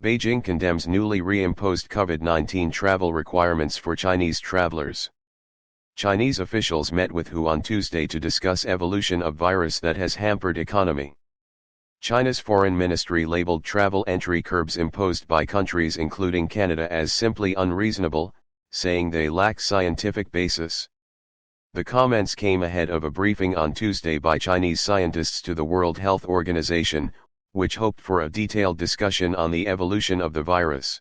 Beijing condemns newly reimposed COVID-19 travel requirements for Chinese travelers. Chinese officials met with WHO on Tuesday to discuss evolution of virus that has hampered economy. China's foreign ministry labeled travel entry curbs imposed by countries including Canada as simply unreasonable, saying they lack scientific basis. The comments came ahead of a briefing on Tuesday by Chinese scientists to the World Health Organization, which hoped for a detailed discussion on the evolution of the virus.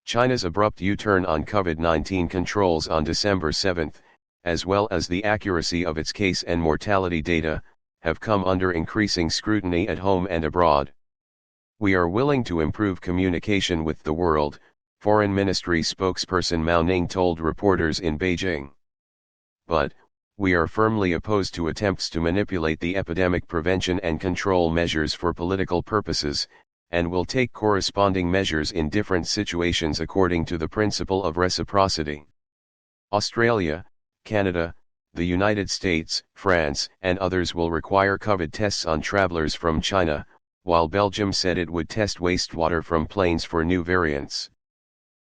China's abrupt U-turn on COVID-19 controls on December 7, as well as the accuracy of its case and mortality data, have come under increasing scrutiny at home and abroad. We are willing to improve communication with the world, Foreign Ministry spokesperson Mao Ning told reporters in Beijing. But, we are firmly opposed to attempts to manipulate the epidemic prevention and control measures for political purposes, and will take corresponding measures in different situations according to the principle of reciprocity. Australia, Canada, the United States, France, and others will require COVID tests on travelers from China, while Belgium said it would test wastewater from planes for new variants.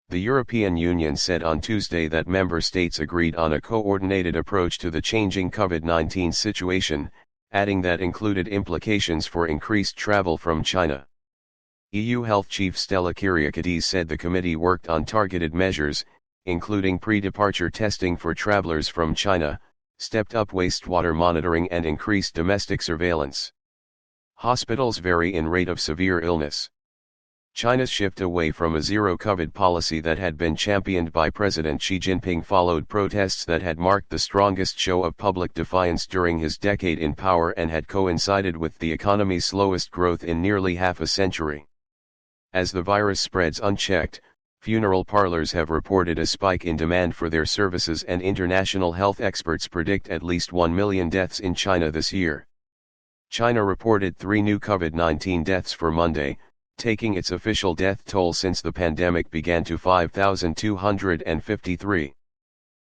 The European Union said on Tuesday that member states agreed on a coordinated approach to the changing COVID-19 situation, adding that included implications for increased travel from China. EU Health Chief Stella Kyriakides said the committee worked on targeted measures, including pre-departure testing for travelers from China, stepped-up wastewater monitoring and increased domestic surveillance. Hospitals vary in rate of severe illness. China's shift away from a zero-COVID policy that had been championed by President Xi Jinping followed protests that had marked the strongest show of public defiance during his decade in power and had coincided with the economy's slowest growth in nearly half a century. As the virus spreads unchecked, funeral parlors have reported a spike in demand for their services, and international health experts predict at least 1 million deaths in China this year. China reported 3 new COVID-19 deaths for Monday, taking its official death toll since the pandemic began to 5,253.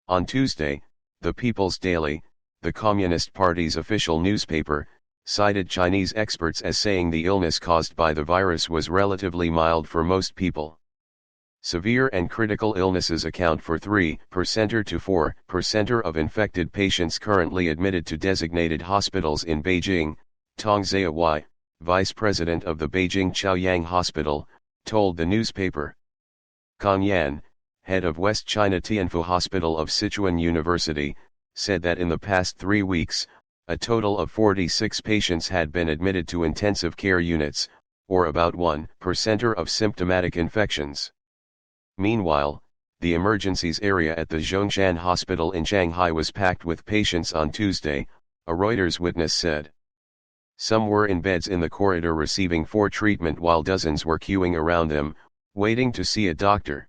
On Tuesday, the People's Daily, the Communist Party's official newspaper, cited Chinese experts as saying the illness caused by the virus was relatively mild for most people. Severe and critical illnesses account for 3% to 4% of infected patients currently admitted to designated hospitals in Beijing, Tong Ziyawai, vice president of the Beijing Chaoyang Hospital, told the newspaper. Kang Yan, head of West China Tianfu Hospital of Sichuan University, said that in the past 3 weeks, a total of 46 patients had been admitted to intensive care units, or about 1% of symptomatic infections. Meanwhile, the emergencies area at the Zhongshan Hospital in Shanghai was packed with patients on Tuesday, a Reuters witness said. Some were in beds in the corridor receiving for treatment while dozens were queuing around them, waiting to see a doctor.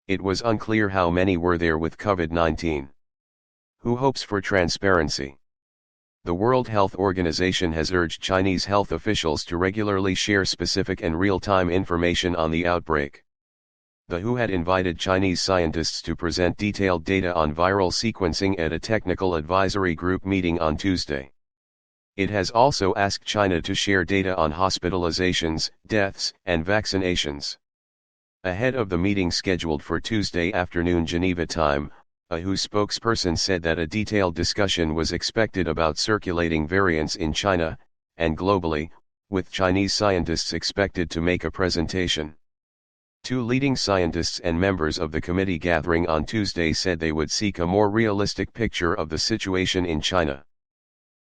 It was unclear how many were there with COVID-19. WHO hopes for transparency. The World Health Organization has urged Chinese health officials to regularly share specific and real-time information on the outbreak. The WHO had invited Chinese scientists to present detailed data on viral sequencing at a technical advisory group meeting on Tuesday. It has also asked China to share data on hospitalizations, deaths, and vaccinations. Ahead of the meeting scheduled for Tuesday afternoon Geneva time, a WHO spokesperson said that a detailed discussion was expected about circulating variants in China, and globally, with Chinese scientists expected to make a presentation. 2 leading scientists and members of the committee gathering on Tuesday said they would seek a more realistic picture of the situation in China.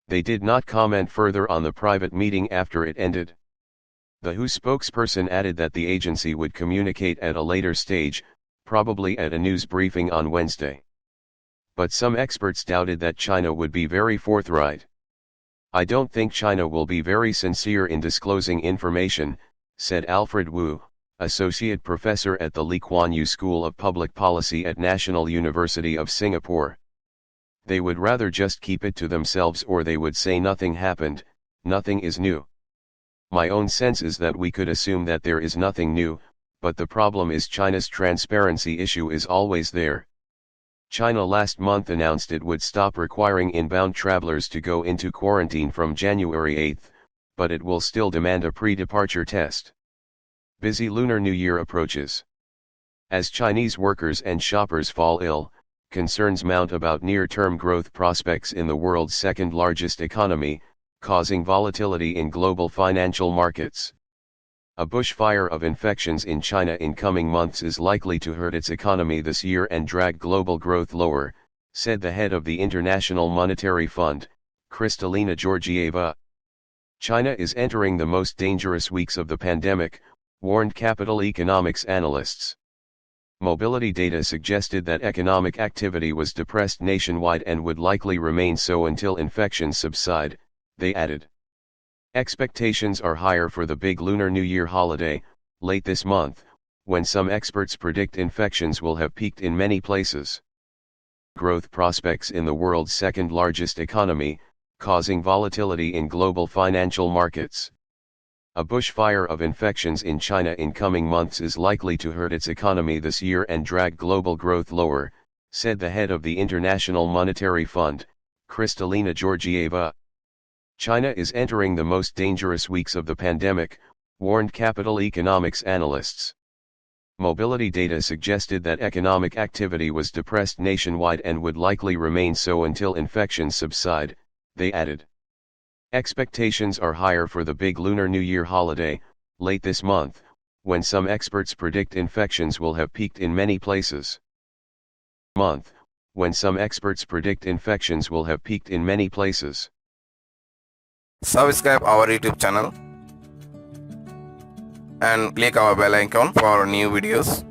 They did not comment further on the private meeting after it ended. The WHO spokesperson added that the agency would communicate at a later stage, probably at a news briefing on Wednesday. But some experts doubted that China would be very forthright. "I don't think China will be very sincere in disclosing information," said Alfred Wu, associate professor at the Lee Kuan Yew School of Public Policy at National University of Singapore. "They would rather just keep it to themselves, or they would say nothing happened, nothing is new. My own sense is that we could assume that there is nothing new, but the problem is China's transparency issue is always there." China last month announced it would stop requiring inbound travelers to go into quarantine from January 8, but it will still demand a pre-departure test. Busy Lunar New Year approaches. As Chinese workers and shoppers fall ill, concerns mount about near-term growth prospects in the world's second-largest economy, causing volatility in global financial markets. A bushfire of infections in China in coming months is likely to hurt its economy this year and drag global growth lower, said the head of the International Monetary Fund, Kristalina Georgieva. China is entering the most dangerous weeks of the pandemic, warned capital economics analysts. Mobility data suggested that economic activity was depressed nationwide and would likely remain so until infections subside, they added. Expectations are higher for the big Lunar New Year holiday, late this month, when some experts predict infections will have peaked in many places. Growth prospects in the world's second-largest economy, causing volatility in global financial markets. A bushfire of infections in China in coming months is likely to hurt its economy this year and drag global growth lower, said the head of the International Monetary Fund, Kristalina Georgieva. China is entering the most dangerous weeks of the pandemic, warned capital economics analysts. Mobility data suggested that economic activity was depressed nationwide and would likely remain so until infections subside, they added. Expectations are higher for the big Lunar New Year holiday, late this month, when some experts predict infections will have peaked in many places. Subscribe our YouTube channel and click our bell icon for new videos.